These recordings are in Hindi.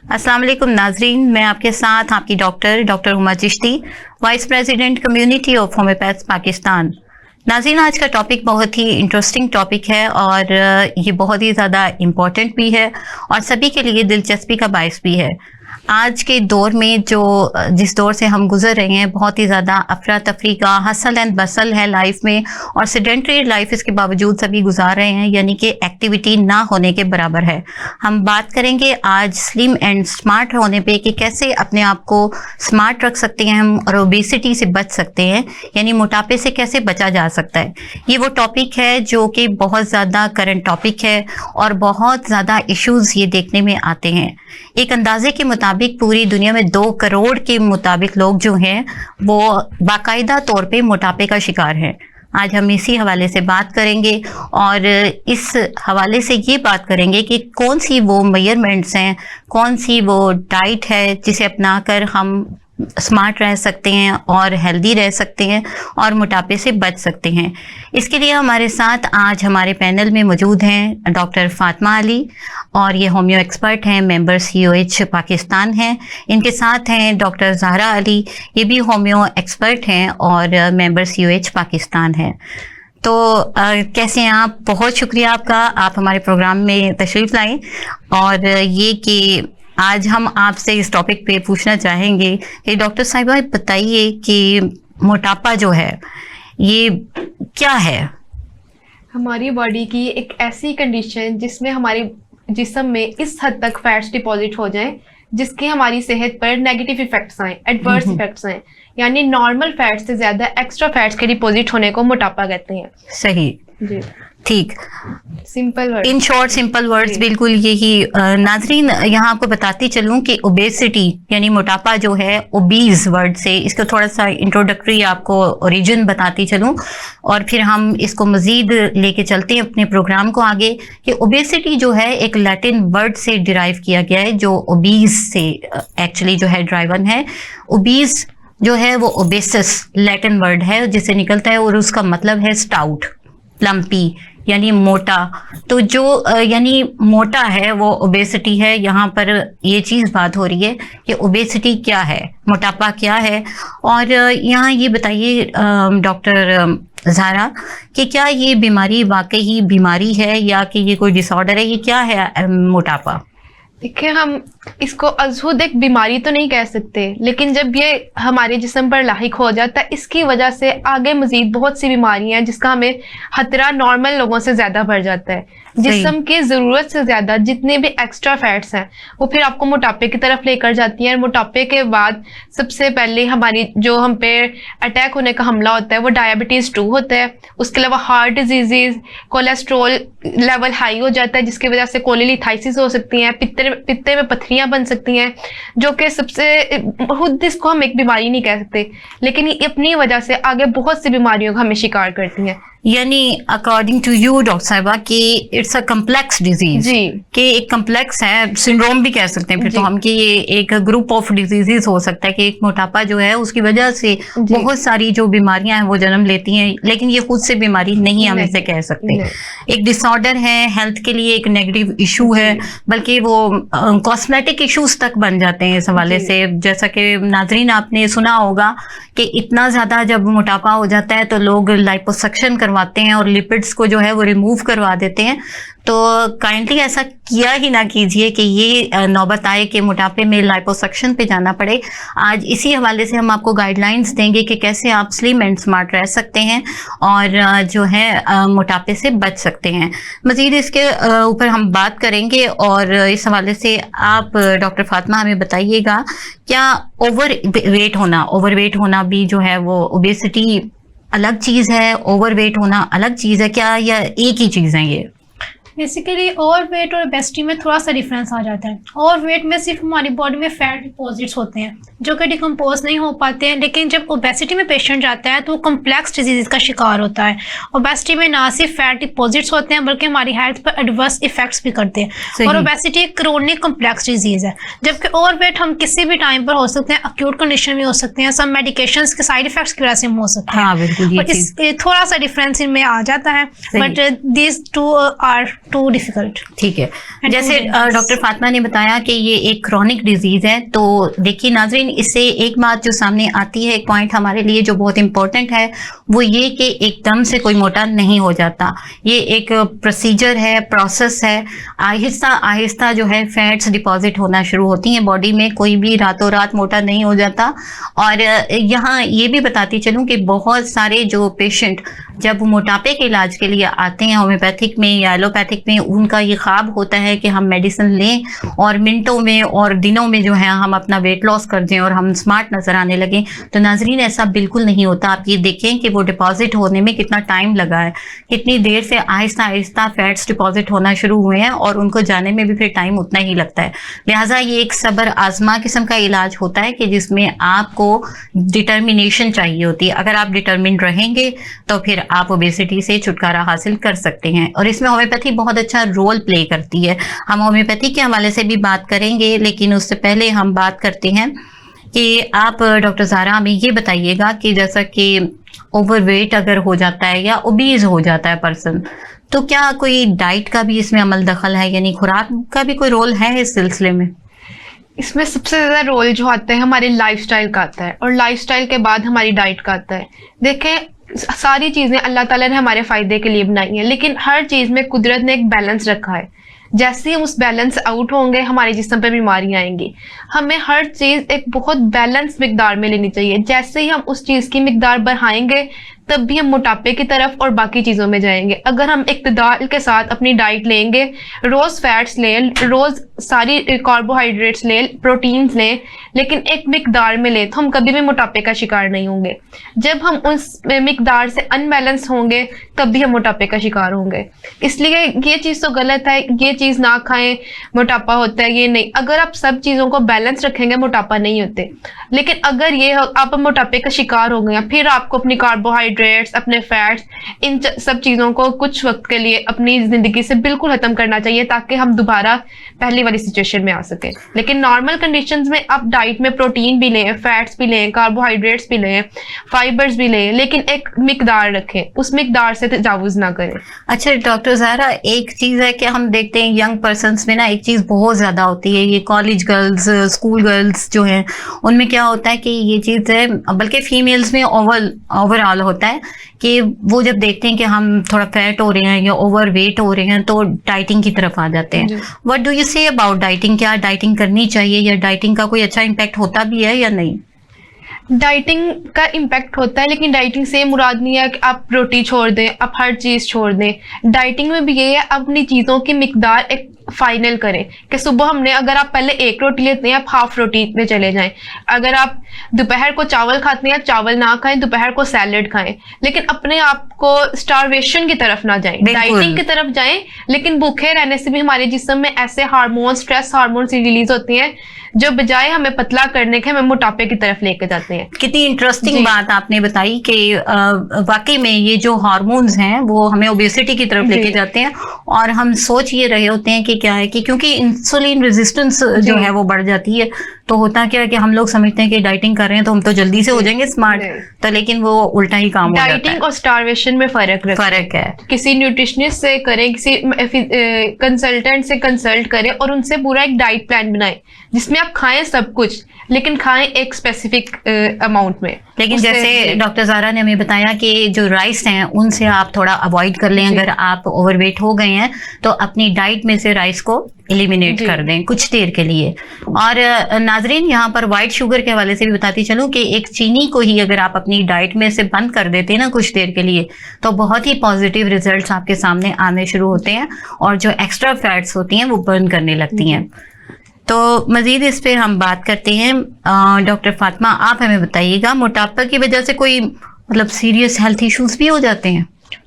अस्सलाम वालेकुम नाजरीन, मैं आपके साथ आपकी doctor Huma Chishti, vice president community of homeopaths Pakistan. नाजरीन, आज का टॉपिक बहुत ही इंटरेस्टिंग टॉपिक है और ये बहुत ही ज़्यादा इम्पॉर्टेंट भी है और सभी के लिए दिलचस्पी का बायस भी है। आज के दौर में जिस दौर से हम गुजर रहे हैं, बहुत ही ज़्यादा अफरा तफरी का हसल एंड बसल है लाइफ में और सेडेंटरी लाइफ इसके बावजूद सभी गुजार रहे हैं, यानी कि एक्टिविटी ना होने के बराबर है। हम बात करेंगे आज स्लिम एंड स्मार्ट होने पे कि कैसे अपने आप को स्मार्ट रख सकते हैं हम और ओबेसिटी से बच सकते हैं, यानी मोटापे से कैसे बचा जा सकता है। ये वो टॉपिक है जो कि बहुत ज़्यादा करंट टॉपिक है और बहुत ज़्यादा इश्यूज़ ये देखने में आते हैं। एक अंदाजे के मुताबिक पूरी दुनिया में 2 करोड़ के मुताबिक लोग जो हैं वो बाकायदा तौर पे मोटापे का शिकार हैं। आज हम इसी हवाले से बात करेंगे और इस हवाले से ये बात करेंगे कि कौन सी वो मेजरमेंट्स हैं, कौन सी वो डाइट है जिसे अपनाकर हम स्मार्ट रह सकते हैं और हेल्दी रह सकते हैं और मोटापे से बच सकते हैं। इसके लिए हमारे साथ आज हमारे पैनल में मौजूद हैं डॉक्टर फातिमा अली और ये होम्यो एक्सपर्ट हैं, मेंबर COH पाकिस्तान हैं। इनके साथ हैं डॉक्टर ज़हरा अली, ये भी होम्यो एक्सपर्ट हैं और मेंबर COH पाकिस्तान हैं। तो कैसे हैं आप? बहुत शुक्रिया आपका, आप हमारे प्रोग्राम में तशरीफ़ लाएँ। और ये कि आज हम आपसे इस टॉपिक पे पूछना चाहेंगे कि डॉक्टर साहिबा बताइए कि मोटापा जो है ये क्या है? हमारी बॉडी की एक ऐसी कंडीशन जिसमें हमारे जिस्म में इस हद तक फैट्स डिपॉजिट हो जाएं जिसके हमारी सेहत पर नेगेटिव इफेक्ट्स आए, एडवर्स इफेक्ट्स आए, यानी नॉर्मल फैट्स से ज्यादा एक्स्ट्रा फैट्स के डिपॉजिट होने को मोटापा कहते हैं। सही जी, ठीक, simple word, in short simple words बिल्कुल यही। नाजरीन, यहाँ आपको बताती चलूँ कि ओबेसिटी यानी मोटापा जो है, ओबीज वर्ड से, इसको थोड़ा सा इंट्रोडक्टरी आपको ओरिजिन बताती चलूँ और फिर हम इसको मजीद लेके चलते हैं अपने प्रोग्राम को आगे। कि ओबेसिटी जो है एक लैटिन वर्ड से डिराइव किया गया है जो ओबीज से एक्चुअली जो है ड्राइवन है। ओबीज जो है वो ओबेसिस लैटिन वर्ड है जिससे निकलता है और उसका मतलब है स्टाउट, लंपी यानी मोटा। तो जो यानी मोटा है वो ओबेसिटी है। यहाँ पर ये चीज़ बात हो रही है कि ओबेसिटी क्या है, मोटापा क्या है। और यहाँ ये बताइए डॉक्टर ज़हरा कि क्या ये बीमारी वाकई ही बीमारी है या कि ये कोई डिसऑर्डर है, ये क्या है मोटापा? देखिए, हम इसको अजहुद एक बीमारी तो नहीं कह सकते, लेकिन जब ये हमारे जिस्म पर लाहिक हो जाता है इसकी वजह से आगे मजीद बहुत सी बीमारियां हैं जिसका हमें खतरा नॉर्मल लोगों से ज्यादा बढ़ जाता है। जिस्म की जरूरत से ज्यादा जितने भी एक्स्ट्रा फैट्स हैं वो फिर आपको मोटापे की तरफ लेकर जाती हैं। और मोटापे के बाद सबसे पहले हमारी जो हम पे अटैक होने का हमला होता है वो डायबिटीज 2 होता है। उसके अलावा heart diseases, cholesterol level high हो जाता है जिसकी वजह से कोलेलिथाइसिस हो सकती है, पित्ते में पथरियां बन सकती हैं, जो कि सबसे खुद इसको हम एक बीमारी नहीं कह सकते, लेकिन ये अपनी वजह से आगे बहुत सी बीमारियों का हमें शिकार करती हैं। यानी अकॉर्डिंग टू यू डॉक्टर साहिबा कि इट्स अ कम्प्लेक्स डिजीज, कि एक कम्प्लेक्स है, सिंड्रोम भी कह सकते हैं फिर तो हम, कि ये एक ग्रुप ऑफ डिजीजेस हो सकता है कि एक मोटापा जो है उसकी वजह से बहुत सारी जो बीमारियां हैं वो जन्म लेती हैं, लेकिन ये खुद से बीमारी नहीं हम इसे कह सकते। एक डिसऑर्डर है, हेल्थ के लिए एक नेगेटिव इशू है, बल्कि वो कॉस्मेटिक इश्यूज तक बन जाते हैं इस हवाले से। जैसा कि नाजरीन आपने सुना होगा कि इतना ज्यादा जब मोटापा हो जाता है तो लोग लाइपोसक्शन करवाते हैं और लिपिड्स को जो है वो रिमूव करवा देते हैं। तो काइंडली ऐसा किया ही ना कीजिए कि ये नौबत आए कि मोटापे में लाइपोसक्शन पे जाना पड़े। आज इसी हवाले से हम आपको गाइडलाइंस देंगे कि कैसे आप स्लिम एंड स्मार्ट रह सकते हैं और जो है मोटापे से बच सकते हैं। मज़ीद इसके ऊपर हम बात करेंगे और इस हवाले से आप डॉक्टर फातिमा हमें बताइएगा, क्या ओवरवेट होना भी जो है वो ओबेसिटी अलग चीज़ है, ओवरवेट होना अलग चीज़ है क्या, या एक ही चीज़ है ये? बेसिकली ओवरवेट और ओबेसिटी में थोड़ा सा डिफरेंस आ जाता है। ओवरवेट में सिर्फ हमारी बॉडी में फैट डिपॉजिट्स होते हैं जो कि डिकम्पोज नहीं हो पाते हैं, लेकिन जब ओबेसिटी में पेशेंट जाता है तो वो कम्प्लेक्स डिजीज का शिकार होता है। ओबेसिटी में ना सिर्फ फैट डिपॉजिट्स होते हैं बल्कि हमारी हेल्थ पर एडवर्स इफेक्ट्स भी करते हैं। और ओबेसिटी एक क्रोनिक कम्प्लेक्स डिजीज है, जबकि ओवरवेट हम किसी भी टाइम पर हो सकते हैं, अक्यूट कंडीशन में हो सकते हैं, सब मेडिकेशंस के साइड इफेक्ट्स की वजह से हो सकते हैं। हाँ, बिल्कुल, थोड़ा सा डिफरेंस इनमें आ जाता है, but this two are too difficult. ठीक है, And जैसे too dangerous। डॉक्टर फातिमा ने बताया कि ये एक क्रॉनिक डिजीज है, तो देखिए नाजरीन, इससे एक बात जो सामने आती है, एक पॉइंट हमारे लिए जो बहुत इंपॉर्टेंट है, वो ये कि एकदम से कोई मोटा नहीं हो जाता। ये एक प्रोसीजर है, प्रोसेस है। आहिस्ता आहिस्ता जो है फैट्स डिपॉजिट होना शुरू होती हैं बॉडी में, कोई भी रातों रात मोटा नहीं हो जाता। और यहाँ ये भी बताती चलूँ कि बहुत सारे जो पेशेंट जब मोटापे के इलाज के लिए आते हैं होम्योपैथिक में या एलोपैथिक में, उनका ये ख्वाब होता है कि हम मेडिसिन लें और मिनटों में और दिनों में जो है हम अपना वेट लॉस कर दें और हम स्मार्ट नजर आने लगें। तो नाजरीन, ऐसा बिल्कुल नहीं होता। आप ये देखें कि वो डिपॉजिट होने में कितना टाइम लगा है, कितनी देर से आहिस्ता आहिस्ता फैट्स डिपॉजिट होना शुरू हुए हैं और उनको जाने में भी फिर टाइम उतना ही लगता है। लिहाजा ये एक सब्र आजमा किस्म का इलाज होता है कि जिसमें आपको डिटर्मिनेशन चाहिए होती है। अगर आप डिटर्मिन रहेंगे तो फिर आप ओबेसिटी से छुटकारा हासिल कर सकते हैं। और इसमें होम्योपैथी बहुत अच्छा रोल प्ले करती है। हम होम्योपैथी के हवाले से भी बात करेंगे, लेकिन उससे पहले हम बात करते हैं कि आप डॉक्टर ज़ारा हमें ये बताइएगा कि जैसा कि ओवरवेट अगर हो जाता है या ओबीज हो जाता है पर्सन, तो क्या कोई डाइट का भी इसमें अमल दखल है, यानी खुराक का भी कोई रोल है इस सिलसिले में? इसमें सबसे ज़्यादा रोल जो आता है हमारे लाइफस्टाइल का आता है, और लाइफस्टाइल के बाद हमारी डाइट का आता है। देखें, सारी चीज़ें अल्लाह ताला ने हमारे फ़ायदे के लिए बनाई हैं, लेकिन हर चीज़ में कुदरत ने एक बैलेंस रखा है। जैसे ही हम उस बैलेंस आउट होंगे, हमारे जिस्म पे बीमारियां आएंगी। हमें हर चीज़ एक बहुत बैलेंस मिकदार में लेनी चाहिए। जैसे ही हम उस चीज़ की मिकदार बढ़ाएंगे, तब भी हम मोटापे की तरफ और बाकी चीज़ों में जाएंगे। अगर हम इक्तदार के साथ अपनी डाइट लेंगे, रोज़ फैट्स लें, रोज़ सारी कार्बोहाइड्रेट्स लें, प्रोटीन्स लें, लेकिन एक मिकदार में लें, तो हम कभी भी मोटापे का शिकार नहीं होंगे। जब हम उस मिकदार से अनबैलेंस होंगे, तब भी हम मोटापे का शिकार होंगे। इसलिए ये चीज़ तो गलत है, ये चीज़ ना खाएं, मोटापा होता है, ये नहीं। अगर आप सब चीज़ों को बैलेंस रखेंगे, मोटापा नहीं होते। लेकिन अगर ये आप मोटापे का शिकार हो गए, फिर आपको अपनी कार्बोहाइड्रेट्स, अपने फैट्स, इन सब चीज़ों को कुछ वक्त के लिए अपनी ज़िंदगी से बिल्कुल ख़त्म करना चाहिए, ताकि हम दोबारा पहली वाली सिचुएशन में आ सकें। लेकिन नॉर्मल कंडीशंस में आप डाइट में प्रोटीन भी लें, फैट्स भी लें, कार्बोहाइड्रेट्स भी लें, फाइबर्स भी लें, लेकिन एक मिकदार रखें, उस मिकदार से तजावुज़ ना करें। अच्छा डॉक्टर ज़ारा, एक चीज़ है कि हम देखते हैं यंग पर्सन्स में ना एक चीज़ बहुत ज़्यादा होती है, ये कॉलेज गर्ल्स, स्कूल गर्ल्स जो हैं, उनमें क्या होता है कि ये चीज़ है, बल्कि फीमेल्स में ओवरऑल होता है कि वो जब देखते हैं कि हम थोड़ा फैट हो रहे हैं या ओवर वेट हो रहे हैं, तो डाइटिंग की तरफ आ जाते हैं। What do you say about dieting? क्या डाइटिंग करनी चाहिए या डाइटिंग का कोई अच्छा इम्पैक्ट होता भी है या नहीं? डाइटिंग का इम्पैक्ट होता है, लेकिन डाइटिंग से मुराद नहीं है कि आप रोटी छोड़ दें, आप हर चीज़ छोड़ दें। डाइटिंग में भी ये है, अपनी चीज़ों की मिकदार एक फाइनल करें कि सुबह हमने, अगर आप पहले 1 रोटी लेते हैं, आप हाफ रोटी में चले जाएं। अगर आप दोपहर को चावल खाते हैं, चावल ना खाएं, दोपहर को सैलेड खाएं, लेकिन अपने आप को स्टारवेशन की तरफ ना जाएं, डाइटिंग की तरफ जाएं। लेकिन भूखे रहने से भी हमारे जिस्म में ऐसे हार्मोन, स्ट्रेस हार्मोन रिलीज होते हैं जो बजाय हमें पतला करने के, हमें मोटापे की तरफ लेके जाते हैं। कितनी इंटरेस्टिंग बात आपने बताई कि वाकई में ये जो हार्मोन्स हैं वो हमें ओबेसिटी की तरफ लेके जाते हैं, और हम सोच ये रहे होते हैं कि क्या है कि क्योंकि इंसुलिन रेजिस्टेंस जो है वो बढ़ जाती है, तो होता क्या है कि हम लोग समझते हैं कि डाइटिंग कर रहे हैं तो हम तो जल्दी से हो जाएंगे स्मार्ट, तो लेकिन वो उल्टा ही काम हो जाता है। डाइटिंग और स्टारवेशन में फर्क है। किसी न्यूट्रिशनिस्ट से करें, किसी कंसल्टेंट से कंसल्ट करें और उनसे पूरा एक डाइट प्लान बनाएं, जिसमें आप खाएं सब कुछ, लेकिन खाएं एक स्पेसिफिक अमाउंट में। लेकिन जैसे डॉक्टर ज़ारा ने हमें बताया कि जो राइस हैं उनसे आप थोड़ा अवॉइड कर लें। अगर आप ओवरवेट हो गए हैं तो अपनी डाइट में से राइस को एलिमिनेट कर दें कुछ देर के लिए। और नाजरीन, यहाँ पर वाइट शुगर के हवाले से भी बताती चलूँ कि एक चीनी को ही अगर आप अपनी डाइट में से बंद कर देते हैं ना कुछ देर के लिए, तो बहुत ही पॉजिटिव रिजल्ट्स आपके सामने आने शुरू होते हैं और जो एक्स्ट्रा फैट्स होती हैं वो बर्न करने लगती हैं। तो मजीद इस पे हम बात करते हैं। डॉक्टर फातिमा, आप हमें बताइएगा, मोटापा की वजह से कोई मतलब सीरियस हेल्थ इश्यूज भी हो जाते हैं?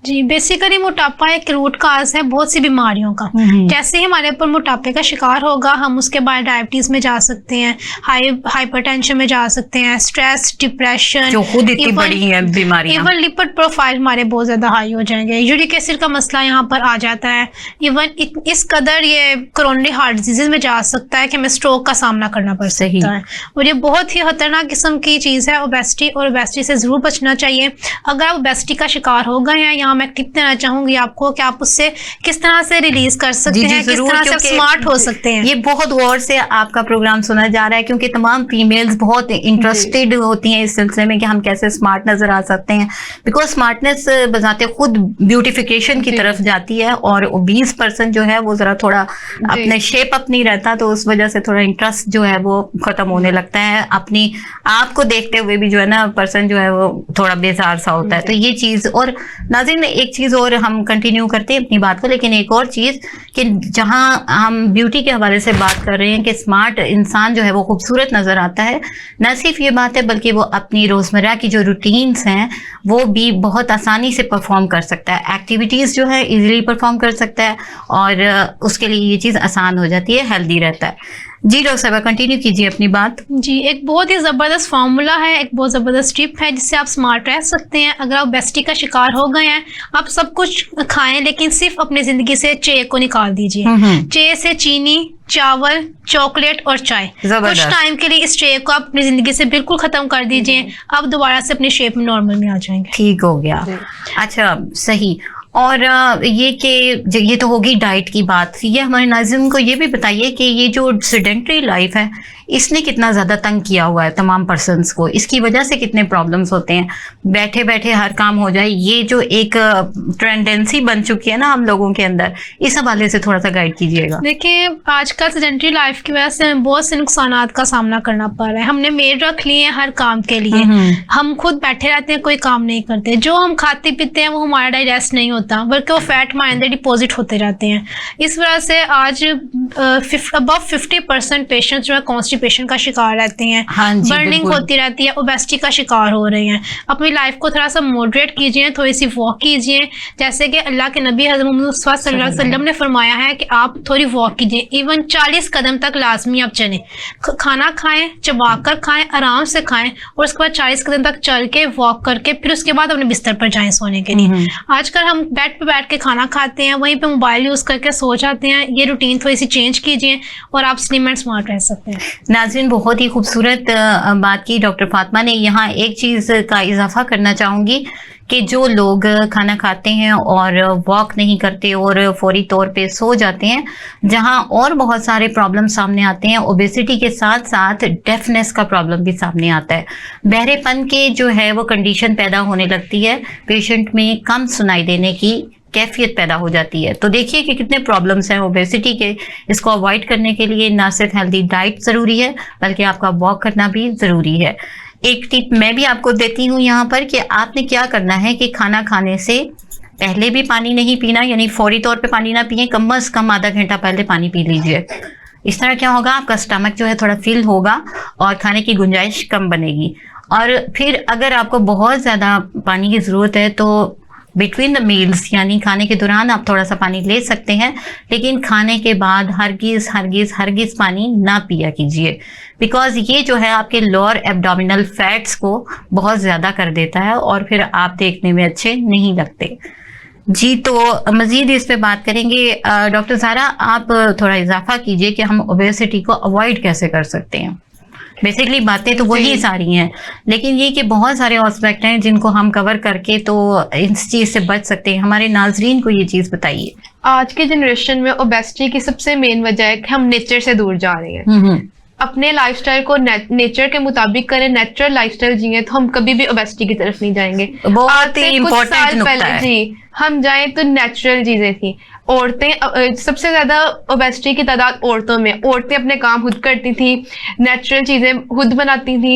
जी, बेसिकली मोटापा एक रूट काज है बहुत सी बीमारियों का। जैसे ही हमारे ऊपर मोटापे का शिकार होगा, हम उसके बाद डायबिटीज में जा सकते हैं, हाइपरटेंशन में जा सकते हैं, स्ट्रेस, डिप्रेशन, जो खुद इतनी बड़ी है बीमारियां। इवन लिपिड प्रोफाइल हमारे बहुत ज्यादा हाई हो जाएंगे, यूरिक एसिड का मसला यहाँ पर आ जाता है। इवन इस कदर ये कोरोनरी हार्ट डिजीज में जा सकता है कि हमें स्ट्रोक का सामना करना पड़ सकता है, और ये बहुत ही खतरनाक किस्म की चीज है ओबेसिटी, और ओबेसिटी से जरूर बचना चाहिए। अगर आप ओबेसिटी का शिकार हो गए हैं, यहाँ मैं टिप देना चाहूंगी आपको कि आप उससे किस तरह से रिलीज कर सकते हैं, किस तरह से स्मार्ट हो सकते हैं। ये बहुत गौर से आपका प्रोग्राम सुना जा रहा है क्योंकि तमाम फीमेल्स बहुत इंटरेस्टेड होती हैं इस सिलसिले में कि हम कैसे स्मार्ट नजर आ सकते हैं, बिकॉज स्मार्टनेस बजाते खुद ब्यूटिफिकेशन की तरफ जाती है और 20% जो है वो जरा थोड़ा अपने शेप अप नहीं रहता, तो उस वजह से थोड़ा इंटरेस्ट जो है वो खत्म होने लगता है। अपनी आप को देखते हुए भी जो है ना पर्सन जो है वो थोड़ा बेजार सा होता है। तो ये चीज, और नाज़रीन एक चीज और हम कंटिन्यू करते हैं अपनी बात को, लेकिन एक और चीज कि जहां हम ब्यूटी के हवाले से बात कर रहे हैं कि स्मार्ट इंसान जो है वो खूबसूरत नजर आता है, न सिर्फ ये बात है बल्कि वो अपनी रोजमर्रा की जो रूटीन्स हैं वो भी बहुत आसानी से परफॉर्म कर सकता है, एक्टिविटीज जो है इजीली परफॉर्म कर सकता है और उसके लिए ये चीज आसान हो जाती है, हेल्दी रहता है। जी डॉक्टर साहब कंटिन्यू कीजिए अपनी बात। जी, एक बहुत ही ज़बरदस्त फार्मूला है, एक बहुत ज़बरदस्त टिप है जिससे आप स्मार्ट रह सकते हैं। अगर आप ओबेसिटी का शिकार हो गए हैं, आप सब कुछ खाएं लेकिन सिर्फ अपनी ज़िंदगी से चाय को निकाल दीजिए। चाय से चीनी, चावल, चॉकलेट और चाय, कुछ टाइम के लिए इस चाय को आप अपनी ज़िंदगी से बिल्कुल ख़त्म कर दीजिए, आप दोबारा से अपनी शेप में नॉर्मल में आ जाएंगे। ठीक हो गया। अच्छा, सही। और ये कि ये तो होगी डाइट की बात, ये हमारे नाज़रीन को ये भी बताइए कि ये जो सेडेंटरी लाइफ है इसने कितना ज़्यादा तंग किया हुआ है तमाम पर्सन्स को, इसकी वजह से कितने प्रॉब्लम्स होते हैं, बैठे बैठे हर काम हो जाए, ये जो एक टेंडेंसी बन चुकी है ना हम लोगों के अंदर, इस हवाले से थोड़ा सा गाइड कीजिएगा। देखिए, आजकल सेडेंटरी लाइफ की वजह से हमें बहुत से नुकसानात का सामना करना पड़ रहा है। हमने मेड रख लिए हैं हर काम के लिए, हम खुद बैठे रहते हैं, कोई काम नहीं करते, जो हम खाते पीते हैं वो हमारा डाइजेस्ट नहीं होता बल्कि वो फैट हमारे अंदर डिपॉजिट होते रहते हैं। इस वजह से आज अबव 50% पेशेंट्स जो है कॉन्स्टिपेशन का शिकार रहते हैं, बर्निंग होती रहती है, ओबेसिटी का शिकार हो रहे हैं। अपनी लाइफ को थोड़ा सा मॉडरेट कीजिए, थोड़ी सी वॉक कीजिए, जैसे कि अल्लाह के नबी हज़रत मोहम्मद सल्लल्लाहु अलैहि वसल्लम ने फरमाया है कि आप थोड़ी वॉक कीजिए, इवन 40 कदम तक लाजमी आप चलें, खाना खाएं, चबा कर खाएं, आराम से खाएं और उसके बाद 40 कदम तक चल के वॉक करके फिर उसके बाद अपने बिस्तर पर जाएं सोने के लिए। आजकल हम बेड पे बैठ के खाना खाते हैं, वहीं पे मोबाइल यूज करके सो जाते हैं। ये रूटीन थोड़ी सी चेंज कीजिए और आप स्लिम एंड स्मार्ट रह सकते हैं। नाज़रीन बहुत ही खूबसूरत बात की डॉक्टर फातिमा ने। यहाँ एक चीज का इजाफा करना चाहूंगी कि जो लोग खाना खाते हैं और वॉक नहीं करते और फौरी तौर पे सो जाते हैं, जहां और बहुत सारे प्रॉब्लम सामने आते हैं, ओबेसिटी के साथ साथ डेफनेस का प्रॉब्लम भी सामने आता है, बहरेपन के जो है वो कंडीशन पैदा होने लगती है, पेशेंट में कम सुनाई देने की कैफियत पैदा हो जाती है। तो देखिए कि कितने प्रॉब्लम्स हैं ओबेसिटी के। इसको अवॉइड करने के लिए ना सिर्फ हेल्दी डाइट ज़रूरी है बल्कि आपका वॉक करना भी ज़रूरी है। एक टिप मैं भी आपको देती हूँ यहाँ पर कि आपने क्या करना है कि खाना खाने से पहले भी पानी नहीं पीना, यानी फौरी तौर पे पानी ना पिए, कम से कम आधा घंटा पहले पानी पी लीजिए। इस तरह क्या होगा, आपका स्टमक जो है थोड़ा फिल होगा और खाने की गुंजाइश कम बनेगी। और फिर अगर आपको बहुत ज़्यादा पानी की ज़रूरत है तो बिटवीन द मील्स यानी खाने के दौरान आप थोड़ा सा पानी ले सकते हैं, लेकिन खाने के बाद हरगिज पानी ना पिया कीजिए, बिकॉज ये जो है आपके लोअर एब्डोमिनल फैट्स को बहुत ज़्यादा कर देता है और फिर आप देखने में अच्छे नहीं लगते। जी, तो मज़ीद इस पे बात करेंगे। डॉक्टर ज़ारा, आप थोड़ा इजाफा कीजिए कि हम ओबेसिटी को अवॉइड कैसे कर सकते हैं। बेसिकली बातें तो वही सारी हैं, लेकिन ये कि बहुत सारे एस्पेक्ट हैं जिनको हम कवर करके तो इस चीज़ से बच सकते हैं। हमारे नाजरीन को ये चीज़ बताइए। आज के जनरेशन में ओबेसिटी की सबसे मेन वजह है कि हम नेचर से दूर जा रहे हैं। अपने लाइफस्टाइल को नेचर के मुताबिक करें, नेचुरल लाइफस्टाइल जिए तो हम कभी भी ओबेसिटी की तरफ नहीं जाएंगे। बहुत ही इम्पोर्टेंट नुक्ता है। जी, हम जाएं तो नेचुरल चीजें थी। औरतें, सबसे ज्यादा ओबेसिटी की तादाद औरतों में, औरतें अपने काम खुद करती थी, नेचुरल चीजें खुद बनाती थी।